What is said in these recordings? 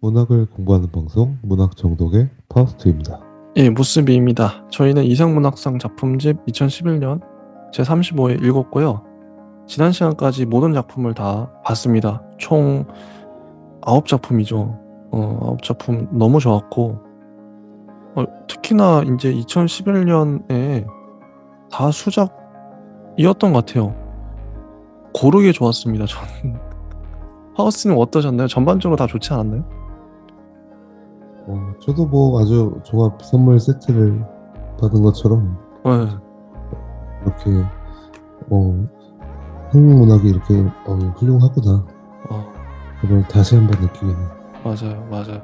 문학을 공부하는 방송 문학 정독의 파우스트입니다. 예, 무스비입니다. 저희는 이상문학상 작품집 2011년 제35회 읽었고요. 지난 시간까지 모든 작품을 다 봤습니다. 총 9작품이죠. 9작품 너무 좋았고, 특히나 이제 2011년에 다 수작이었던 것 같아요. 고르게 좋았습니다, 저는. 하우스님 어떠셨나요? 전반적으로 다 좋지 않았나요? 저도 뭐 아주 종합 선물 세트를 받은 것처럼 네, 이렇게 한국 문학이 이렇게 훌륭하구나, 어, 그걸 다시 한번 느끼게 됩니다. 맞아요, 맞아요.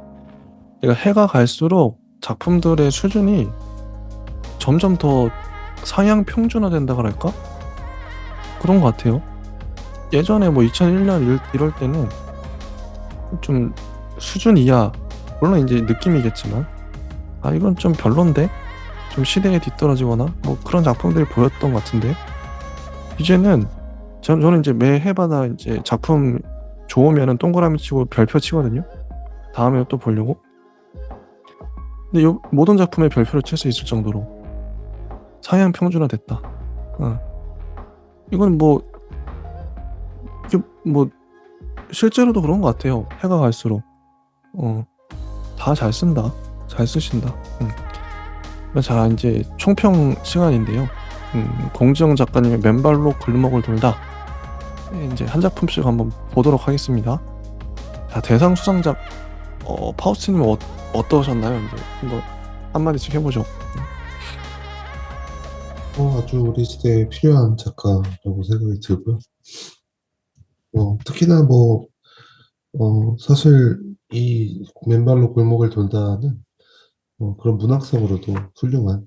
그러니까 해가 갈수록 작품들의 수준이 점점 더 상향 평준화된다 그럴까? 그런 것 같아요. 예전에 뭐 2001년 이럴 때는 좀 수준 이하, 물론 이제 느낌이겠지만, 아 이건 좀 별론데? 좀 시대에 뒤떨어지거나 뭐 그런 작품들이 보였던 것 같은데, 이제는 저는 이제 매 해마다 이제 작품 좋으면은 동그라미 치고 별표 치거든요. 다음에 또 보려고. 근데 요 모든 작품에 별표를 칠 수 있을 정도로 상향 평준화됐다. 어. 이건 뭐 이게 뭐 실제로도 그런 것 같아요. 해가 갈수록 다 잘 쓴다, 잘 쓰신다. 자, 이제 총평 시간인데요. 공지영 작가님의 맨발로 골목을 돌다, 이제 한 작품씩 한번 보도록 하겠습니다. 자, 대상 수상작, 파우스님 어떠셨나요? 이제 한번 한마디씩 해보죠. 아주 우리 시대에 필요한 작가라고 생각이 들고요. 특히나 사실 이 맨발로 골목을 돈다는 그런 문학성으로도 훌륭한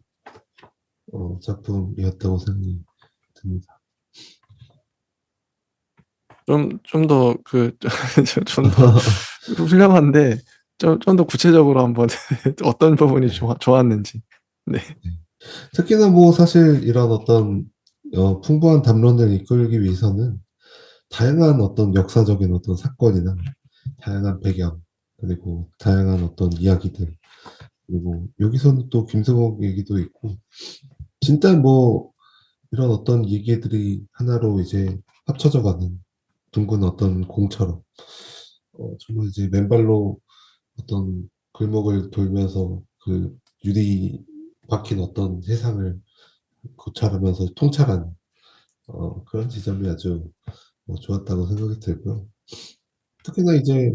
작품이었다고 생각이 듭니다. 좀 더 좀 더 훌륭한데, 좀 더 구체적으로 한번 어떤 부분이 좋았는지. 네. 특히나 사실 이런 어떤 풍부한 담론을 이끌기 위해서는 다양한 어떤 역사적인 어떤 사건이나 다양한 배경, 그리고 다양한 어떤 이야기들, 그리고 여기서는 또 김승옥 얘기도 있고, 진짜 이런 어떤 얘기들이 하나로 이제 합쳐져 가는 둥근 어떤 공처럼, 정말 이제 맨발로 어떤 골목을 돌면서 그 유리 박힌 어떤 세상을 고찰하면서 통찰하는 그런 지점이 아주 좋았다고 생각이 들고요. 특히나 이제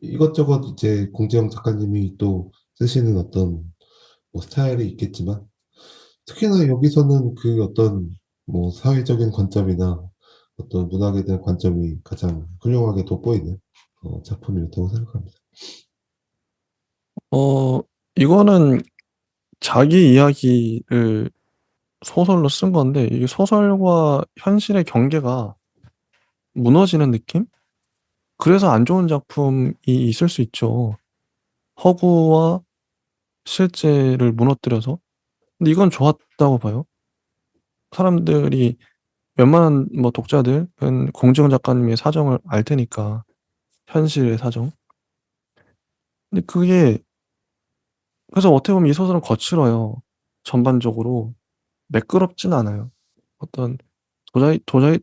이것저것 이제 공지영 작가님이 또 쓰시는 어떤 스타일이 있겠지만, 특히나 여기서는 그 어떤 사회적인 관점이나 어떤 문학에 대한 관점이 가장 훌륭하게 돋보이는 작품이었다고 생각합니다. 어, 이거는 자기 이야기를 소설로 쓴 건데, 이게 소설과 현실의 경계가 무너지는 느낌? 그래서 안 좋은 작품이 있을 수 있죠. 허구와 실제를 무너뜨려서. 근데 이건 좋았다고 봐요. 사람들이, 웬만한 뭐 독자들은 공지영 작가님의 사정을 알 테니까, 현실의 사정. 근데 그게, 그래서 어떻게 보면 이 소설은 거칠어요. 전반적으로. 매끄럽진 않아요. 어떤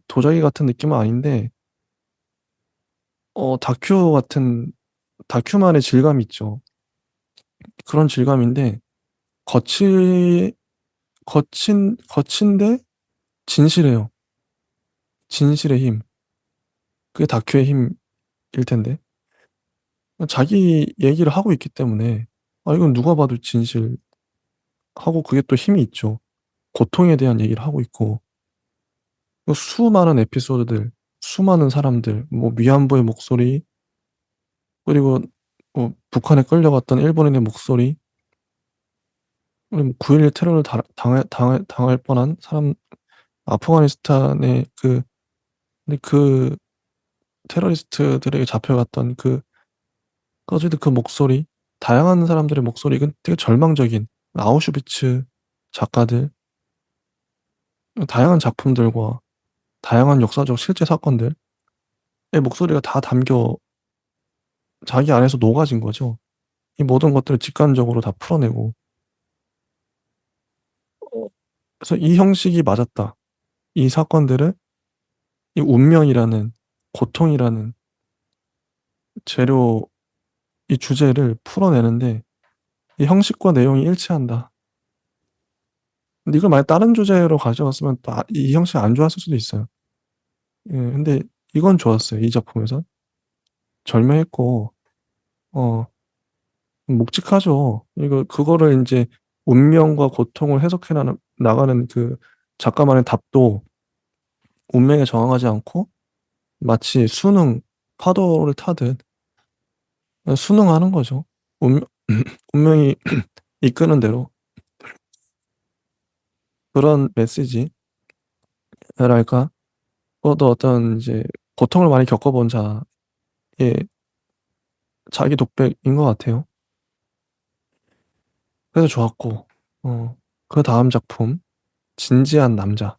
도자기 같은 느낌은 아닌데, 다큐만의 질감이 있죠. 그런 질감인데, 거칠, 거친데 진실해요. 진실의 힘. 그게 다큐의 힘일 텐데. 자기 얘기를 하고 있기 때문에, 아, 이건 누가 봐도 진실하고, 그게 또 힘이 있죠. 고통에 대한 얘기를 하고 있고, 수많은 에피소드들, 수많은 사람들, 뭐 위안부의 목소리, 그리고 북한에 끌려갔던 일본인의 목소리, 그리고 9.11 테러를 당할 뻔한 사람, 아프가니스탄의 근데 그 테러리스트들에게 잡혀갔던 어쨌든 그 목소리, 다양한 사람들의 목소리, 이건 되게 절망적인, 아우슈비츠 작가들, 다양한 작품들과 다양한 역사적 실제 사건들의 목소리가 다 담겨 자기 안에서 녹아진 거죠. 이 모든 것들을 직관적으로 다 풀어내고. 그래서 이 형식이 맞았다. 이 사건들을 이 운명이라는, 고통이라는 재료, 이 주제를 풀어내는데 이 형식과 내용이 일치한다. 근데 이걸 만약 다른 주제로 가져갔으면 또 이 형식이 안 좋았을 수도 있어요. 예, 근데 이건 좋았어요. 이 작품에서 절묘했고, 어, 묵직하죠. 이거 그거를 이제 운명과 고통을 해석해 나가는 그 작가만의 답도 운명에 저항하지 않고 마치 수능 파도를 타듯 순응하는 거죠. 운명이 이끄는 대로. 그런 메시지랄까? 또 어떤 이제 고통을 많이 겪어본 자의 자기 독백인 것 같아요. 그래서 좋았고, 그 다음 작품 진지한 남자.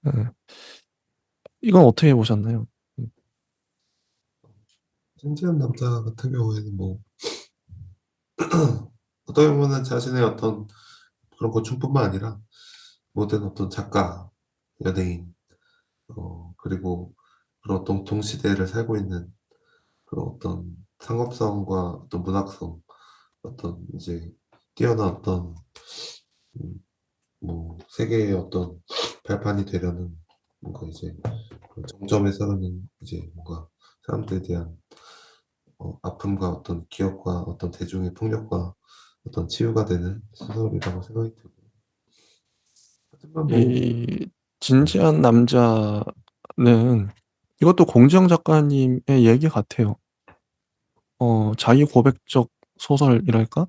예. 이건 어떻게 보셨나요? 진지한 남자 같은 경우에는 뭐 어떻게 보면 자신의 어떤 그런 고충뿐만 아니라 모든 어떤 작가, 연예인, 그리고 그런 어떤 동시대를 살고 있는 그런 어떤 상업성과 어떤 문학성, 어떤 이제 뛰어난 어떤 뭐 세계의 어떤 발판이 되려는 뭔가 이제 그 정점에 서는 이제 뭔가 사람들에 대한 아픔과 어떤 기억과 어떤 대중의 폭력과 어떤 치유가 되는 소설이라고 생각이 들고 하지만 뭐 이 진지한 남자는 이것도 공지영 작가님의 얘기 같아요. 자기 고백적 소설이랄까?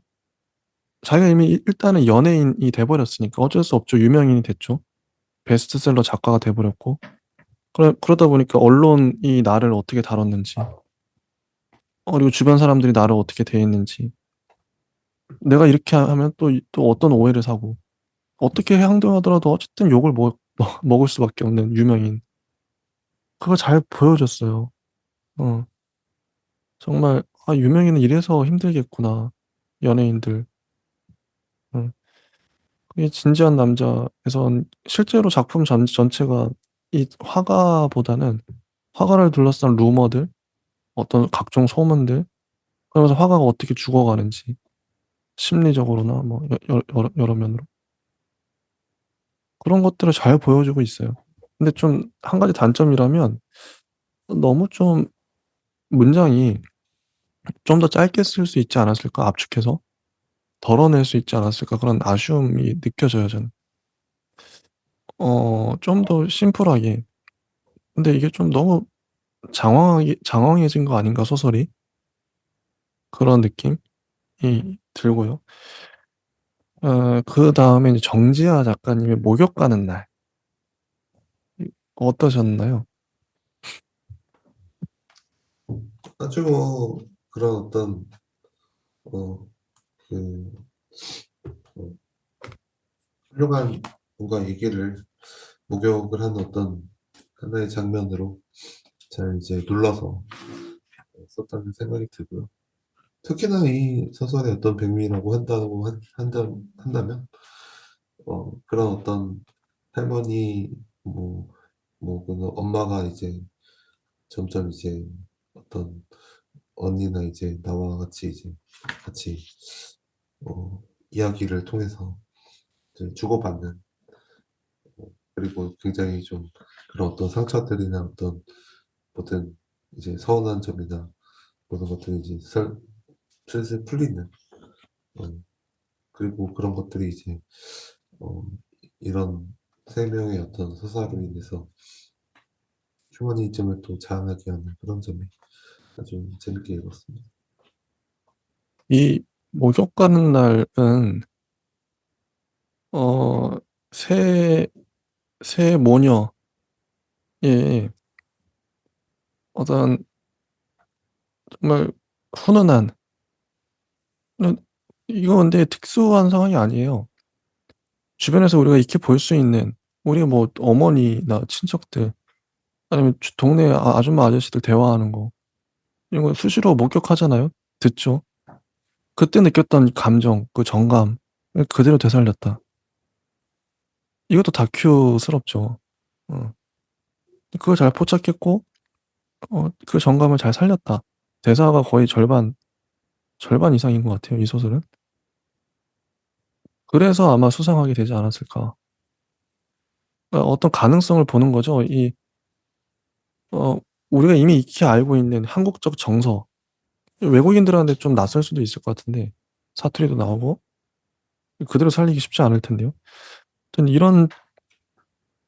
자기가 이미 일단은 연예인이 돼버렸으니까 어쩔 수 없죠. 유명인이 됐죠. 베스트셀러 작가가 돼버렸고. 그러다 보니까 언론이 나를 어떻게 다뤘는지, 그리고 주변 사람들이 나를 어떻게 대했는지, 내가 이렇게 하면 또 어떤 오해를 사고, 어떻게 행동하더라도 어쨌든 욕을 먹을 수밖에 없는 유명인. 그걸 잘 보여줬어요. 어, 정말, 아, 유명인은 이래서 힘들겠구나. 연예인들. 응. 이 진지한 남자에선 실제로 작품 전체가 이 화가보다는 화가를 둘러싼 루머들, 어떤 각종 소문들, 그러면서 화가가 어떻게 죽어가는지, 심리적으로나 뭐 여러 면으로 그런 것들을 잘 보여주고 있어요. 근데 좀 한 가지 단점이라면 너무 좀 문장이 좀 더 짧게 쓸 수 있지 않았을까? 압축해서 덜어낼 수 있지 않았을까? 그런 아쉬움이 느껴져요, 저는. 좀 더 심플하게. 근데 이게 좀 너무 장황해진 거 아닌가, 소설이? 그런 느낌이 들고요. 그다음에 이제 정지아 작가님의 목욕 가는 날. 어떠셨나요? 아주 뭐 그런 어떤 어, 그 어, 훌륭한 뭔가 얘기를 목욕을 한 어떤 하나의 장면으로 잘 이제 눌러서 썼다는 생각이 들고요. 특히나 이 소설의 어떤 백미라고 한다면 그런 어떤 할머니 뭐 그 엄마가 이제 점점 이제 어떤 언니나 이제 나와 같이 이제 같이 이야기를 통해서 이제 주고받는 그리고 굉장히 좀 그런 어떤 상처들이나 어떤 모든 이제 서운한 점이나 모든 것들이 이제 슬슬 풀리는 어, 그리고 그런 것들이 이제 어, 이런 세 명의 어떤 서사로 인해서 휴머니즘을 또 자아나게 하는 그런 점이 아주 재밌게 읽었습니다. 이 목욕 가는 날은 어, 새 모녀의 어떤 정말 훈훈한, 음, 이거 근데 특수한 상황이 아니에요. 주변에서 우리가 익히 볼 수 있는, 우리 뭐 어머니나 친척들, 아니면 동네 아줌마 아저씨들 대화하는 거, 이런 거 수시로 목격하잖아요. 듣죠. 그때 느꼈던 감정, 그 정감을 그대로 되살렸다. 이것도 다큐스럽죠. 어. 그걸 잘 포착했고, 그 정감을 잘 살렸다. 대사가 거의 절반 이상인 것 같아요, 이 소설은. 그래서 아마 수상하게 되지 않았을까. 그러니까 어떤 가능성을 보는 거죠. 어, 우리가 이미 익히 알고 있는 한국적 정서. 외국인들한테 좀 낯설 수도 있을 것 같은데, 사투리도 나오고, 그대로 살리기 쉽지 않을 텐데요. 하여튼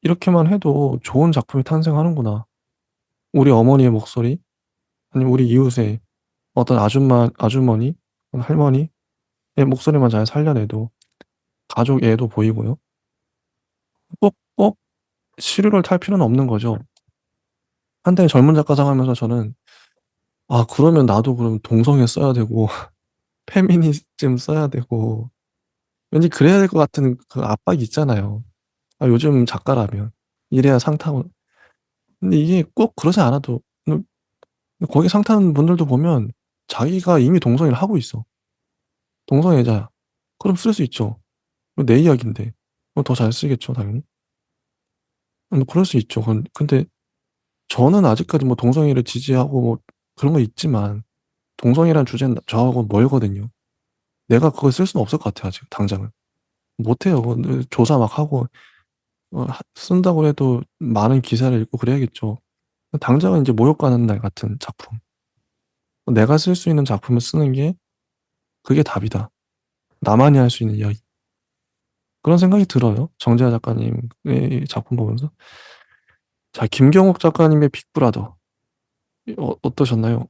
이렇게만 해도 좋은 작품이 탄생하는구나. 우리 어머니의 목소리, 아니면 우리 이웃의 어떤 아주머니, 할머니의 목소리만 잘 살려내도 가족 애도 보이고요. 꼭 시류를 탈 필요는 없는 거죠. 한때 젊은 작가상 하면서 저는, 아, 그러면 나도 그럼 동성애 써야 되고, 페미니즘 써야 되고, 왠지 그래야 될 것 같은 그 압박이 있잖아요. 아, 요즘 작가라면. 이래야 상 타고. 근데 이게 꼭 그러지 않아도, 거기 상 타는 분들도 보면 자기가 이미 동성애를 하고 있어. 동성애자야. 그럼 쓸 수 있죠. 내 이야기인데. 더 잘 쓰겠죠, 당연히. 그럴 수 있죠. 근데 저는 아직까지 뭐 동성애를 지지하고 뭐 그런 거 있지만, 동성애란 주제는 저하고 멀거든요. 내가 그걸 쓸 수는 없을 것 같아요, 아직, 당장은. 못해요. 그거 조사 막 하고, 쓴다고 해도 많은 기사를 읽고 그래야겠죠. 당장은 이제 모욕 가는 날 같은 작품. 내가 쓸 수 있는 작품을 쓰는 게 그게 답이다. 나만이 할 수 있는 이야기. 그런 생각이 들어요. 정재하 작가님의 작품 보면서. 자, 김경옥 작가님의 빅브라더. 어떠셨나요?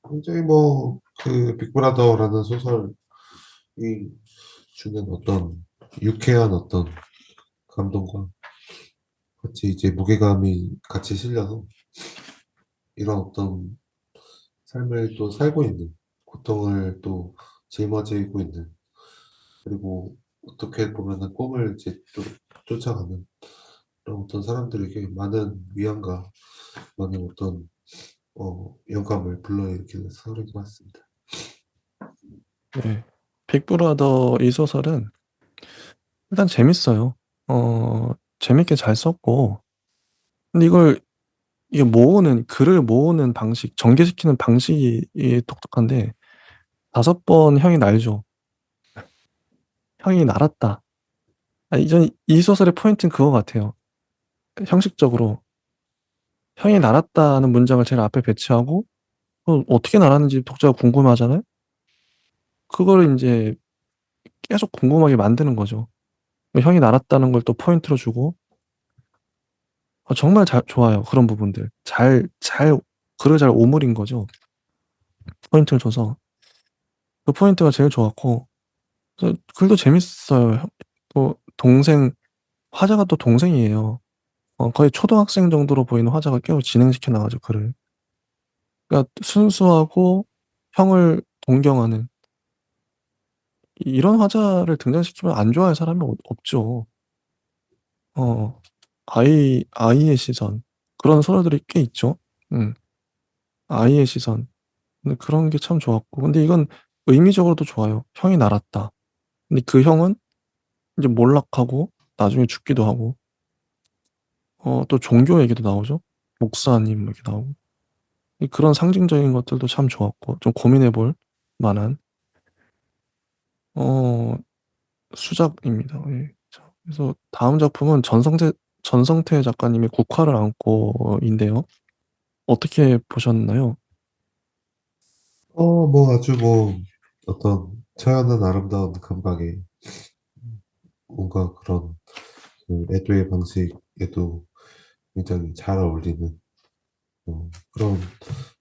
굉장히 뭐, 그, 빅브라더라는 소설이 주는 어떤 유쾌한 어떤 감동과 같이 이제 무게감이 같이 실려서 이런 어떤 삶을 또 살고 있는, 고통을 또 짊어지고 있는, 그리고 어떻게 보면은 꿈을 이제 또 쫓아가는 그런 어떤 사람들에게 많은 위안과 많은 어떤 영감을 불러일으키는 소설인 것 같습니다. 네. 빅브라더 이 소설은 일단 재밌어요. 재밌게 잘 썼고, 근데 이게 글을 모으는 방식, 전개시키는 방식이 독특한데, 5번 형이 날죠. 형이 날았다. 이전 이 소설의 포인트는 그거 같아요. 형식적으로 형이 날았다는 문장을 제일 앞에 배치하고, 어떻게 날았는지 독자가 궁금하잖아요. 그거를 이제 계속 궁금하게 만드는 거죠. 형이 날았다는 걸 또 포인트로 주고, 정말 좋아요. 그런 부분들. 글을 잘 오므린 거죠. 포인트를 줘서. 그 포인트가 제일 좋았고, 글도 재밌어요. 또, 화자가 또 동생이에요. 거의 초등학생 정도로 보이는 화자가 계속 진행시켜 나가죠, 글을. 그러니까 순수하고 형을 동경하는, 이런 화자를 등장시키면 안 좋아할 사람이 없죠. 어, 아이의 시선. 그런 소설들이 꽤 있죠. 음, 아이의 시선. 근데 그런 게 참 좋았고. 근데 이건 의미적으로도 좋아요. 형이 날았다. 근데 그 형은 이제 몰락하고 나중에 죽기도 하고, 또 종교 얘기도 나오죠. 목사님 이렇게 나오고. 그런 상징적인 것들도 참 좋았고, 좀 고민해 볼 만한, 어, 수작입니다. 예. 자, 그래서 다음 작품은 전성태 작가님의 국화를 안고인데요. 어떻게 보셨나요? 뭐 아주 뭐 어떤 처연한 아름다운 감각에 뭔가 그런 그 애도의 방식에도 굉장히 잘 어울리는 그런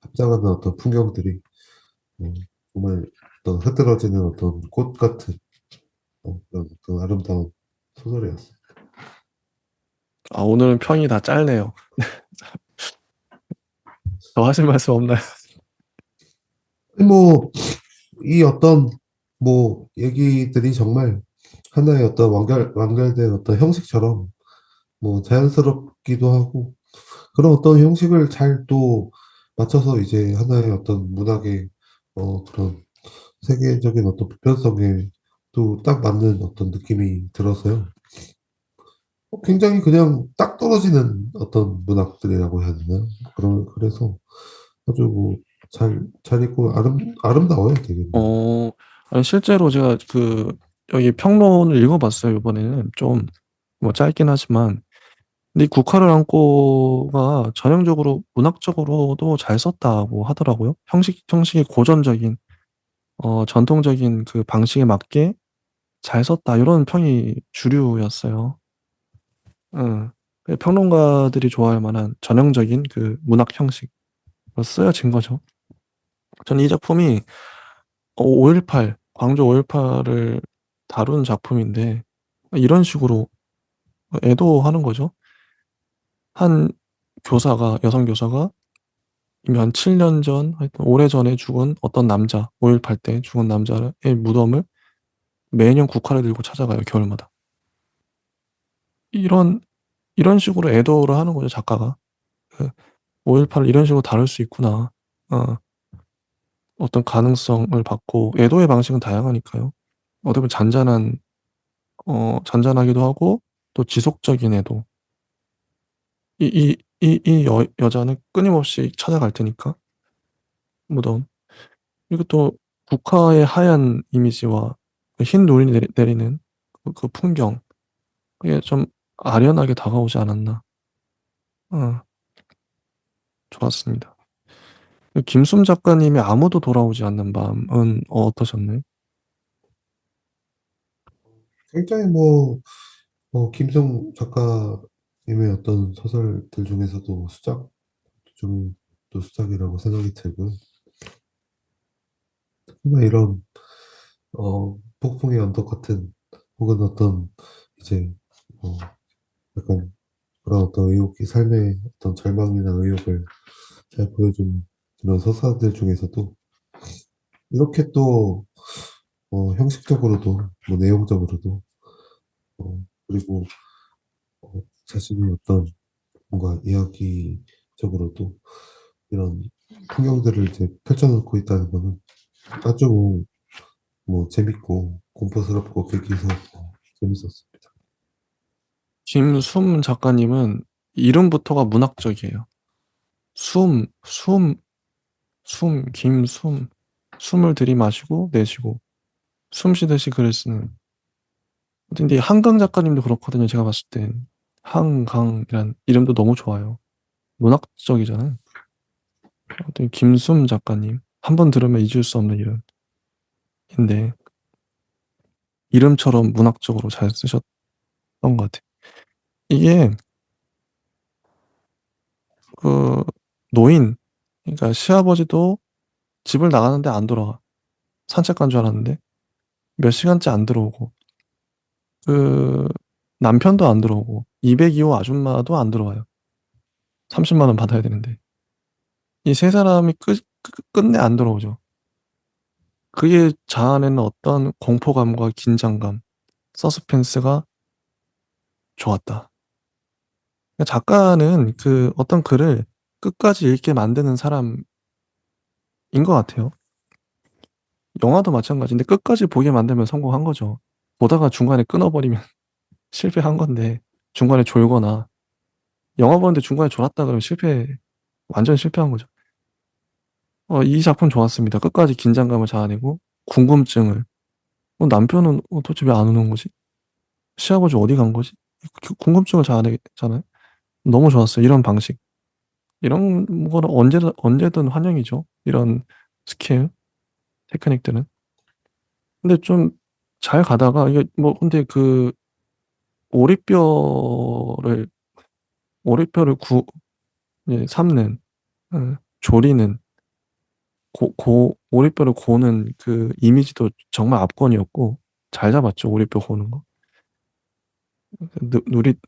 합장하는 어떤 풍경들이 어, 정말 어떤 흐드러지는 어떤 꽃 같은 그런 어떤 아름다운 소설이었어요. 아, 오늘은 평이 다 짧네요. 더 하실 말씀 없나요? 뭐 이 어떤 뭐 얘기들이 정말 하나의 어떤 완결된 어떤 형식처럼 뭐 자연스럽기도 하고 그런 어떤 형식을 잘 또 맞춰서 이제 하나의 어떤 문학의 그런 세계적인 어떤 보편성에 또 딱 맞는 어떤 느낌이 들어서요. 굉장히 그냥 딱 떨어지는 어떤 문학들이라고 해야 되나요? 그래서 아주 뭐 잘 읽고 아름다워요, 되게. 어, 아니, 실제로 제가 여기 평론을 읽어봤어요, 이번에는. 좀, 뭐, 짧긴 하지만. 근데 이 국화를 안고가 전형적으로 문학적으로도 잘 썼다고 하더라고요. 형식이 고전적인, 전통적인 그 방식에 맞게 잘 썼다. 이런 평이 주류였어요. 응. 평론가들이 좋아할 만한 전형적인 그 문학 형식으로 쓰여진 거죠. 저는 이 작품이 5.18, 광주 5.18을 다룬 작품인데, 이런 식으로 애도하는 거죠. 한 여성 교사가 이미 한 7년 전, 하여튼 오래전에 죽은 어떤 남자, 5.18 때 죽은 남자의 무덤을 매년 국화를 들고 찾아가요, 겨울마다. 이런, 이런 식으로 애도를 하는 거죠, 작가가. 5.18을 이런 식으로 다룰 수 있구나. 어, 어떤 가능성을 받고, 애도의 방식은 다양하니까요. 어떻게 보면 잔잔하기도 하고, 또 지속적인 애도. 이 여자는 끊임없이 찾아갈 테니까, 무덤. 그리고 또 국화의 하얀 이미지와 그흰 눈이 내리는 그 풍경. 그게 좀 아련하게 다가오지 않았나. 어, 좋았습니다. 김숨 작가님의 아무도 돌아오지 않는 밤은 어떠셨나요? 굉장히 김성 작가님의 어떤 소설들 중에서도 수작 좀 또 수작이라고 생각이 들고요. 특히나 이런 폭풍의 언덕 같은 혹은 어떤 이제 어, 약간 그런 어떤 삶의 어떤 절망이나 의욕을 잘 보여준 그런 서사들 중에서도 이렇게 또 형식적으로도 뭐 내용적으로도 그리고 자신의 어떤 뭔가 이야기적으로도 이런 풍경들을 이제 펼쳐놓고 있다는 거는 아주 뭐 재밌고 공포스럽고 괴기스럽고 재밌었습니다. 김숨 작가님은 이름부터가 문학적이에요. 숨, 숨, 김숨. 숨을 들이마시고 내쉬고 숨 쉬듯이 글을 쓰는. 근데 한강 작가님도 그렇거든요. 제가 봤을 땐 한강이란 이름도 너무 좋아요. 문학적이잖아요. 아무튼 김숨 작가님 한 번 들으면 잊을 수 없는 이름인데 이름처럼 문학적으로 잘 쓰셨던 것 같아요. 이게 그 노인, 그러니까 시아버지도 집을 나가는데 안 돌아가. 산책 간 줄 알았는데 몇 시간째 안 들어오고 그 남편도 안 들어오고 202호 아줌마도 안 들어와요. 30만 원 받아야 되는데 이 세 사람이 끝내 안 들어오죠. 그게 자아내는 어떤 공포감과 긴장감, 서스펜스가 좋았다. 그러니까 작가는 그 어떤 글을 끝까지 읽게 만드는 사람인 것 같아요. 영화도 마찬가지인데 끝까지 보게 만들면 성공한 거죠. 보다가 중간에 끊어버리면 실패한 건데 중간에 졸거나 영화 보는데 중간에 졸았다 그러면 완전 실패한 거죠. 이 작품 좋았습니다. 끝까지 긴장감을 자아내고 궁금증을 남편은 도대체 왜 안 오는 거지? 시아버지 어디 간 거지? 궁금증을 자아내잖아요. 너무 좋았어요. 이런 방식. 이런 거는 언제든 환영이죠. 이런 스킬, 테크닉들은. 근데 좀 잘 가다가 이게 근데 그 오리뼈를 오리뼈를 삶는, 조리는 오리뼈를 고는 그 이미지도 정말 압권이었고 잘 잡았죠. 오리뼈 고는 거.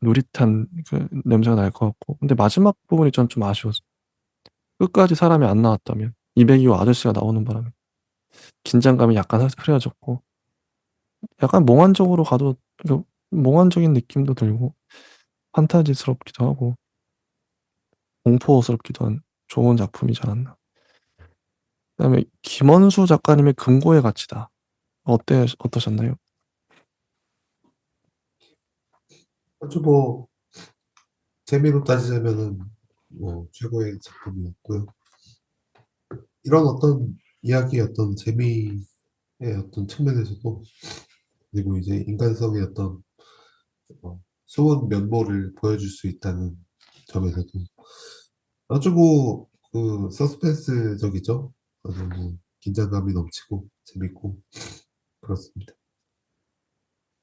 누릿한 그 냄새가 날 것 같고. 근데 마지막 부분이 전 좀 아쉬웠어요. 끝까지 사람이 안 나왔다면 202호 아저씨가 나오는 바람에 긴장감이 약간 흐려졌고 약간 몽환적으로 가도 몽환적인 느낌도 들고 판타지스럽기도 하고 공포스럽기도 한 좋은 작품이지 않았나. 그다음에 김원수 작가님의 금고의 가치다. 어떠셨나요? 아주 뭐 재미로 따지자면은 뭐 최고의 작품이었고요. 이런 어떤 이야기의 어떤 재미의 어떤 측면에서도, 그리고 이제 인간성의 어떤 숨은 면모를 보여줄 수 있다는 점에서도 아주 뭐 그 서스펜스적이죠. 아주 뭐 긴장감이 넘치고 재밌고 그렇습니다.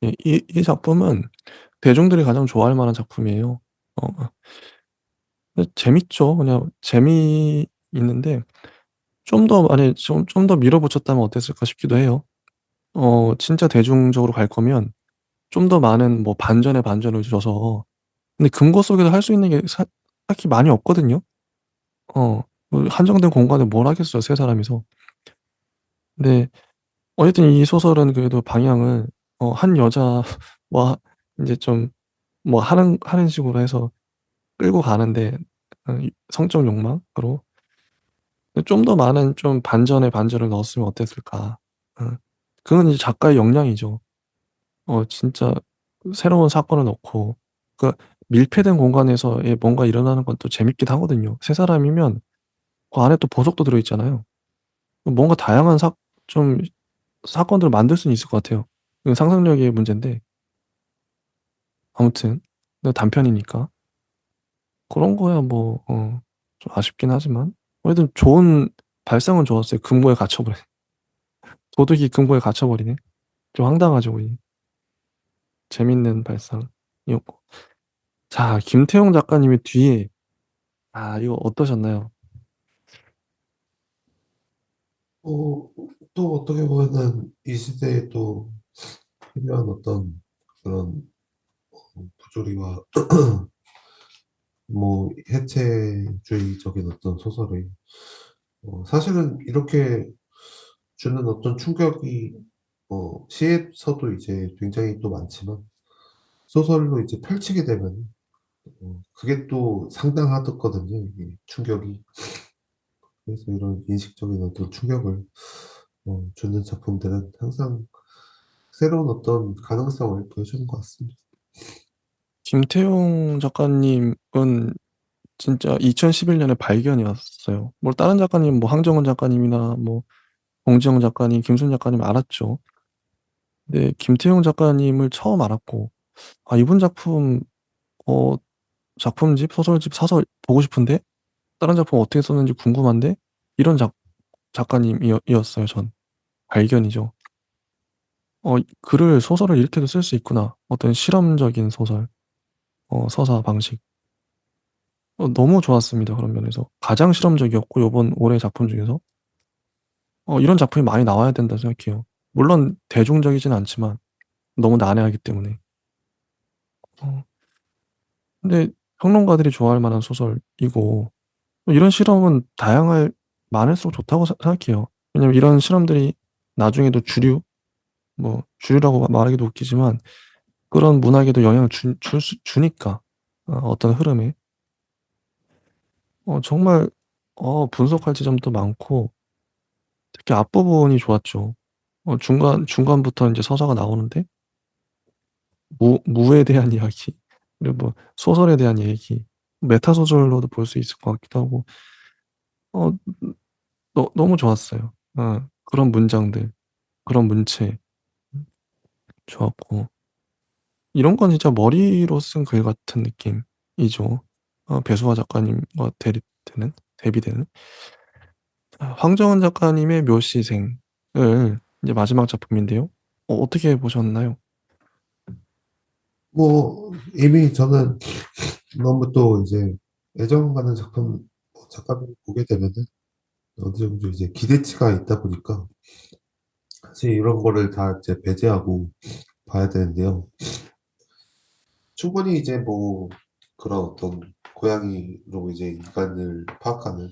예, 이 작품은 대중들이 가장 좋아할 만한 작품이에요. 근데 재밌죠. 그냥 재미있는데 좀 더 만약에 좀 더 밀어붙였다면 어땠을까 싶기도 해요. 진짜 대중적으로 갈 거면 좀 더 많은 뭐 반전에 반전을 줘서, 근데 금고 속에서 할 수 있는 게 딱히 많이 없거든요. 뭐 한정된 공간에 뭘 하겠어요, 세 사람이서. 근데 어쨌든 이 소설은 그래도 방향을 한 여자와 인제 좀 뭐 하는 식으로 해서 끌고 가는데, 이 성적 욕망으로 좀 더 많은 좀 반전에 반전을 넣었으면 어땠을까. 어. 그건 이제 작가의 역량이죠. 진짜 새로운 사건을 넣고, 그 밀폐된 공간에서의 뭔가 일어나는 건 또 재밌기도 하거든요. 세 사람이면 그 안에 또 보석도 들어 있잖아요. 뭔가 다양한 좀 사건들을 만들 수는 있을 것 같아요. 이건 상상력의 문제인데, 아무튼 단편이니까 그런 거야 뭐 좀 아쉽긴 하지만 어쨌든 좋은 발상은 좋았어요. 금고에 갇혀 버린 도둑이 금고에 갇혀 버리네. 좀 황당하죠 이 재밌는 발상이었고. 자, 김태용 작가님의 뒤에, 이거 어떠셨나요? 어, 또 어떻게 보면은 이 시대에 또 필요한 어떤 그런 부조리와 뭐 해체주의적인 어떤 소설이 사실은 이렇게 주는 어떤 충격이 시에서도 이제 굉장히 또 많지만 소설로 이제 펼치게 되면 그게 또 상당하거든요, 이게 충격이. 그래서 이런 인식적인 어떤 충격을 주는 작품들은 항상 새로운 어떤 가능성을 보여주는 것 같습니다. 김태용 작가님은 진짜 2011 년에 발견이었어요. 뭐 다른 작가님 뭐 황정은 작가님이나 뭐 봉지영 작가님, 김순 작가님 알았죠. 근데 김태용 작가님을 처음 알았고, 이분 어 작품집, 소설집 사서 보고 싶은데, 다른 작품 어떻게 썼는지 궁금한데, 이런 작가님이었어요 전. 발견이죠. 글을 소설을 이렇게도 쓸 수 있구나. 어떤 실험적인 소설, 서사 방식. 너무 좋았습니다 그런 면에서. 가장 실험적이었고 요번 올해 작품 중에서 이런 작품이 많이 나와야 된다고 생각해요. 물론 대중적이진 않지만 너무 난해하기 때문에. 어 근데 평론가들이 좋아할 만한 소설이고, 이런 실험은 많을수록 좋다고 생각해요. 왜냐면 이런 실험들이 나중에도 주류라고 말하기도 웃기지만 그런 문학에도 영향을 주니까, 어떤 흐름에. 정말 분석할 지점도 많고, 특히 앞부분이 좋았죠. 중간부터 인제 서사가 나오는데 무에 대한 이야기, 그리고 뭐 소설에 대한 얘기, 메타 소설로도 볼 수 있을 것 같기도 하고, 어 너무 좋았어요. 그런 문장들, 그런 문체 좋았고, 이런 건 진짜 머리로 쓴 글 같은 느낌이죠. 배수화 작가님과 대비되는. 황정은 작가님의 묘시생을 이제 마지막 작품인데요. 어떻게 보셨나요? 뭐 이미 저는 너무 또 이제 애정 가는 작품 작가를 보게 되면은 어느 정도 이제 기대치가 있다 보니까 사실 이런 거를 다 이제 배제하고 봐야 되는데요. 충분히 이제 뭐 그런 어떤 고양이로 이제 인간을 파악하는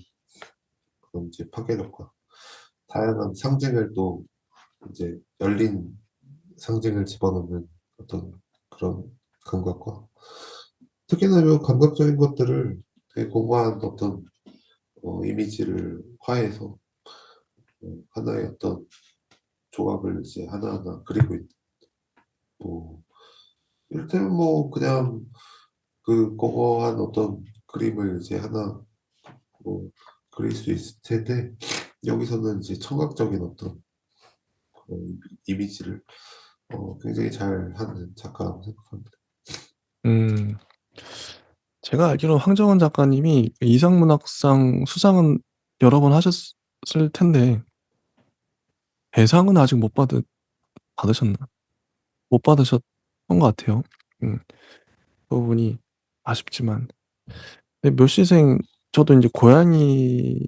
그런 이제 파괴력과 다양한 상징을 또 이제 열린 상징을 집어넣는 어떤 그런 감각과 특히나 이 감각적인 것들을 되게 공고한 어떤 이미지를 화해해서 하나의 어떤 조각을 이제 하나하나 그리고 있고, 이를테면 뭐 그냥 그 공고한 어떤 그림을 이제 하나 뭐 그릴 수 있을 텐데, 여기서는 이제 청각적인 어떤 그런 이미지를 굉장히 잘 하는 작가라고 생각합니다. 음, 제가 알기로 황정은 작가님이 이상문학상 수상은 여러 번 하셨을 텐데 대상은 아직 못 받으셨나? 못 받으셨던 것 같아요. 음, 그 부분이 아쉽지만. 근데 묘시생 저도 이제 고양이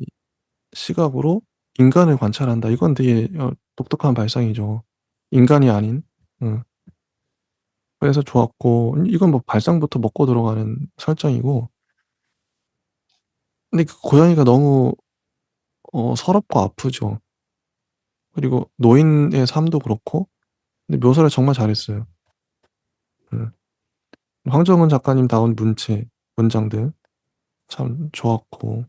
시각으로 인간을 관찰한다. 이건 되게 독특한 발상이죠. 인간이 아닌. 음, 그래서 좋았고 이건 뭐 발상부터 먹고 들어가는 설정이고 근데 그 고양이가 너무 서럽고 아프죠. 그리고 노인의 삶도 그렇고 근데 묘사를 정말 잘했어요. 음. 황정은 작가님 다운 문장들 참 좋았고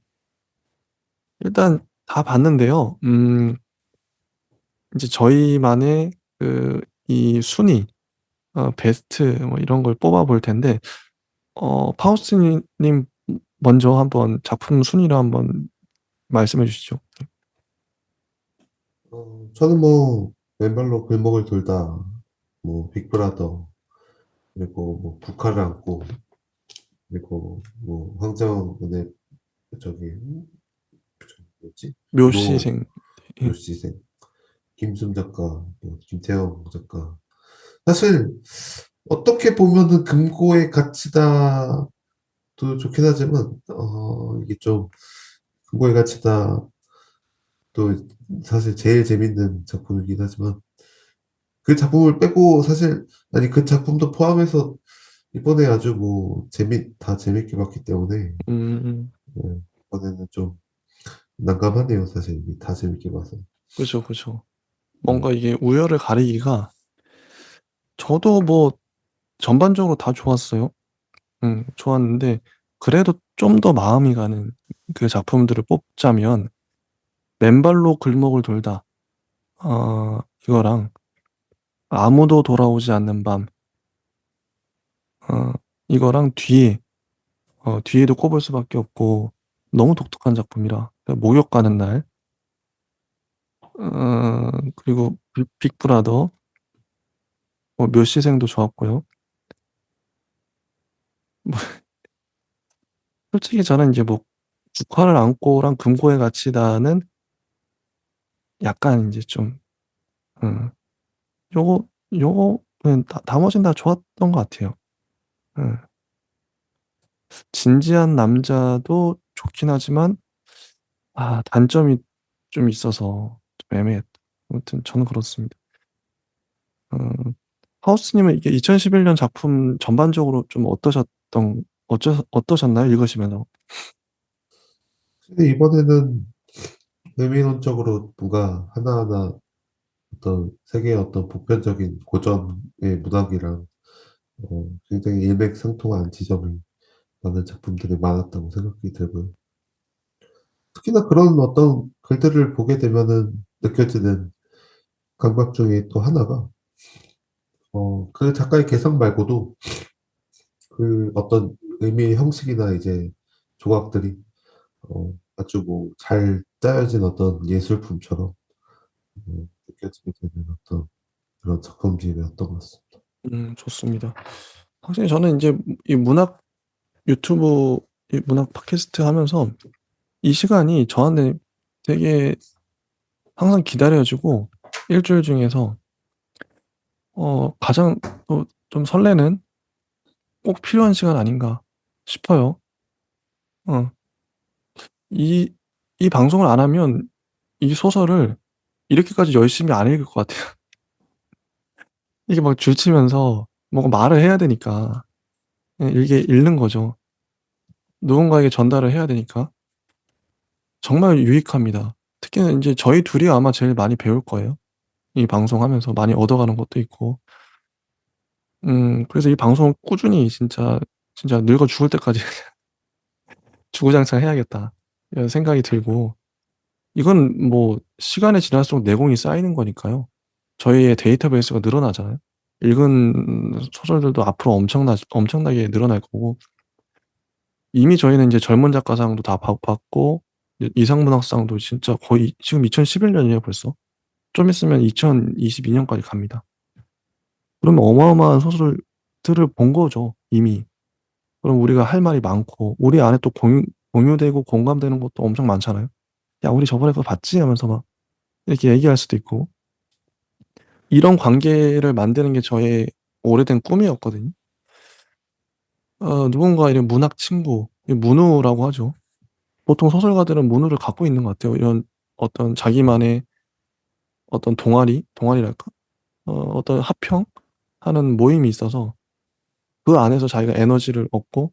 일단 다 봤는데요. 이제 저희만의 이 순위 베스트 뭐 이런 걸 뽑아 볼 텐데 파우스님 먼저 한번 작품 순위를 한번 말씀해 주시죠. 저는 뭐 맨발로 골목을 돌다, 뭐 빅브라더, 그리고 뭐 북한을 안고, 그리고 뭐 황정은의 저기 뭐지? 노 묘시생. 예. 묘시생, 김순 작가, 뭐 김태형 작가. 사실 어떻게 보면은 금고의 가치다도 좋긴 하지만 이게 좀 금고의 가치다 또 사실 제일 재밌는 작품이긴 하지만, 그 작품을 빼고 사실 아니 그 작품도 포함해서 이번에 아주 뭐 다 재밌게 봤기 때문에 음. 이번에는 좀 난감하네요, 사실 이게 다 재밌게 봐서. 그죠, 그죠. 네. 뭔가 이게 우열을 가리기가 저도 뭐 전반적으로 다 좋았어요. 좋았는데 그래도 좀 더 마음이 가는 그 작품들을 뽑자면 맨발로 글목을 돌다 이거랑 아무도 돌아오지 않는 밤 어 이거랑 뒤에도 꼽을 수밖에 없고 너무 독특한 작품이라 목욕 가는 날 그리고 빅브라더 묘시생도 좋았고요. 뭐 솔직히 저는 이제 뭐 국화를 안고랑 금고에 갇히다는 약간 이제 좀 음 요거 요거는 나머진 다 좋았던 것 같아요. 예. 진지한 남자도 좋긴 하지만 단점이 좀 있어서 좀 애매했다. 아무튼 저는 그렇습니다. 음 하우스님은 이게 2011년 작품 전반적으로 좀 어떠셨나요? 읽으시면서? 근데 이번에는 의미론적으로 뭔가 하나하나 어떤 세계의 어떤 보편적인 고전의 문학이랑 굉장히 일맥상통한 지점이 많은 작품들이 많았다고 생각이 들고요. 특히나 그런 어떤 글들을 보게 되면은 느껴지는 감각 중에 또 하나가 그 작가의 개성 말고도 그 어떤 의미의 형식이나 이제 조각들이 아주 뭐 잘 짜여진 어떤 예술품처럼 느껴지게 되는 어떤 그런 작품들이었던 것 같습니다. 좋습니다. 확실히 저는 인제 이 문학 유튜브 이 문학 팟캐스트 하면서 이 시간이 저한테 되게 항상 기다려지고 일 주일 중에서 가장 좀 설레는 꼭 필요한 시간 아닌가 싶어요. 어 이 이 방송을 안 하면 이 소설을 이렇게까지 열심히 안 읽을 것 같아요. 이게 막 줄치면서 뭔가 말을 해야 되니까 이게 읽는 거죠. 누군가에게 전달을 해야 되니까. 정말 유익합니다. 특히나 인제 저희 둘이 아마 제일 많이 배울 거예요. 이 방송하면서 많이 얻어가는 것도 있고. 그래서 이 방송을 꾸준히 진짜 늙어 죽을 때까지 주구장창 해야겠다 이런 생각이 들고 이건 뭐 시간이 지날수록 내공이 쌓이는 거니까요. 저희의 데이터베이스가 늘어나잖아요. 읽은 소설들도 앞으로 엄청나게 늘어날 거고 이미 저희는 이제 젊은 작가상도 다 받고 이상문학상도 진짜 거의 지금 2011년이에요 벌써. 좀 있으면 2022년까지 갑니다. 그러면 어마어마한 소설들을 본 거죠 이미. 그럼 우리가 할 말이 많고 우리 안에 또 공유되고 공감되는 것도 엄청 많잖아요. 야 우리 저번에 그거 봤지? 하면서 막 이렇게 얘기할 수도 있고 이런 관계를 만드는 게 저의 오래된 꿈이었거든요. 누군가 이런 문학 친구, 문우라고 하죠. 보통 소설가들은 문우를 갖고 있는 것 같아요. 이런 어떤 자기만의 어떤 동아리랄까? 어떤 합평하는 모임이 있어서 그 안에서 자기가 에너지를 얻고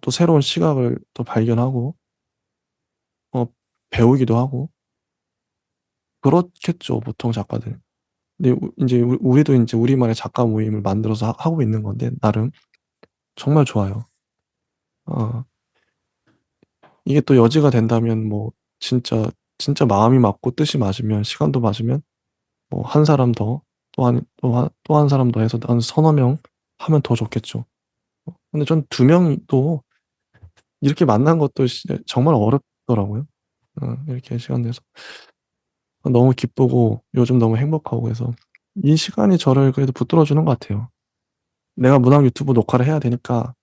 또 새로운 시각을 또 발견하고 어, 배우기도 하고 그렇겠죠 보통 작가들. 근데 이제 우리도 이제 우리만의 작가 모임을 만들어서 하고 있는 건데 나름 정말 좋아요. 어, 이게 또 여지가 된다면 뭐 진짜 마음이 맞고 뜻이 맞으면 시간도 맞으면 뭐 한 사람 더 또 한 사람 더 해서 한 서너 명 하면 더 좋겠죠. 근데 전 두 명도 이렇게 만난 것도 정말 어렵더라고요. 이렇게 시간 내서 너무 기쁘고 요즘 너무 행복하고 해서 이 시간이 저를 그래도 붙들어주는 것 같아요. 내가 문학 유튜브 녹화를 해야 되니까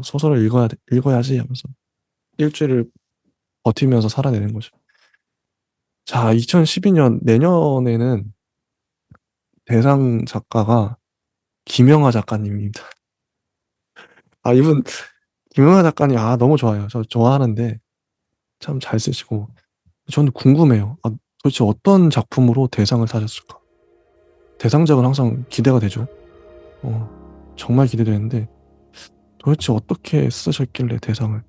소설을 읽어야지 하면서 일주일을 버티면서 살아내는 거죠. 자, 2012년 내년에는 대상 작가가 김영하 작가님입니다. 이분 김영하 작가님 너무 좋아요. 저 좋아하는데 참 잘 쓰시고 저는 궁금해요. 도대체 어떤 작품으로 대상을 타셨을까? 대상작은 항상 기대가 되죠. 정말 기대되는데 도대체 어떻게 쓰셨길래 대상을?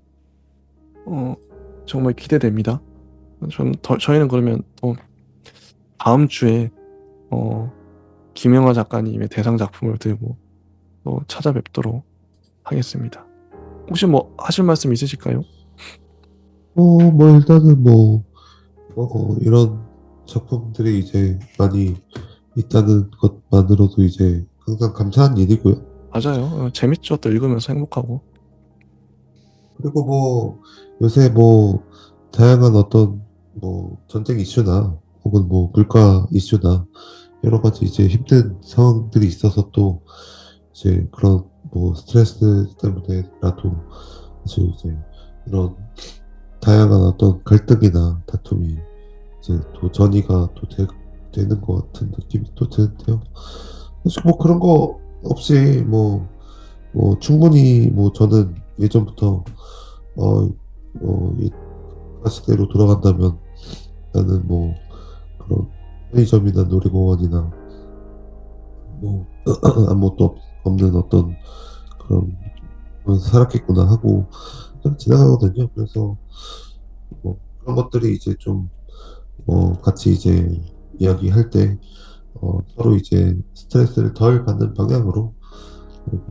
정말 기대됩니다. 저희는 그러면 또 다음 주에 어, 김영하 작가님의 대상 작품을 들고 또 찾아뵙도록 하겠습니다. 혹시 뭐 하실 말씀 있으실까요? 뭐 일단은 뭐 이런 작품들이 이제 많이 있다는 것만으로도 이제 항상 감사한 일이고요. 맞아요. 재밌죠. 또 읽으면서 행복하고. 그리고 뭐 요새 뭐 다양한 어떤 뭐 전쟁 이슈나 혹은 뭐 물가 이슈나 여러 가지 이제 힘든 상황들이 있어서 또 이제 그런 뭐 스트레스 때문에라도 사실 이제 이런 다양한 어떤 갈등이나 다툼이 이제 또 전이가 또 되는 것 같은 느낌이 또 드는데요. 사실 뭐 그런 거 없이 뭐 충분히 뭐 저는 예전부터 이 시대로 돌아간다면 나는 뭐 그런 편의점이나 놀이공원이나 뭐 아무것도 없는 어떤 그런 그러면서 살았겠구나 하고 좀 지나가거든요. 그래서 뭐 그런 것들이 이제 좀 같이 이제 이야기할 때 서로 이제 스트레스를 덜 받는 방향으로 그리고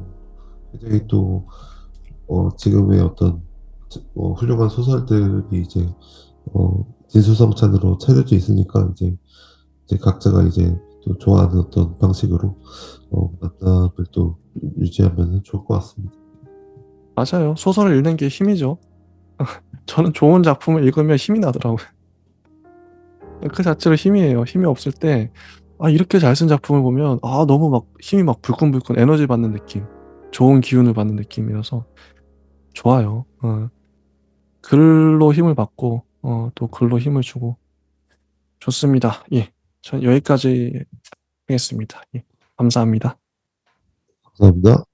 굉장히 또 지금의 어떤 훌륭한 소설들이 이제 진수성찬으로 차려져 있으니까 이제 각자가 이제 또 좋아하는 어떤 방식으로 만남을 또 유지하면 좋을 것 같습니다. 맞아요. 소설을 읽는 게 힘이죠. 저는 좋은 작품을 읽으면 힘이 나더라고요. 그 자체로 힘이에요. 힘이 없을 때 이렇게 잘 쓴 작품을 보면 너무 막 힘이 막 불끈불끈 에너지 받는 느낌, 좋은 기운을 받는 느낌이어서 좋아요. 글로 힘을 받고 또 글로 힘을 주고 좋습니다. 예, 전 여기까지 하겠습니다. 예, 감사합니다. 감사합니다.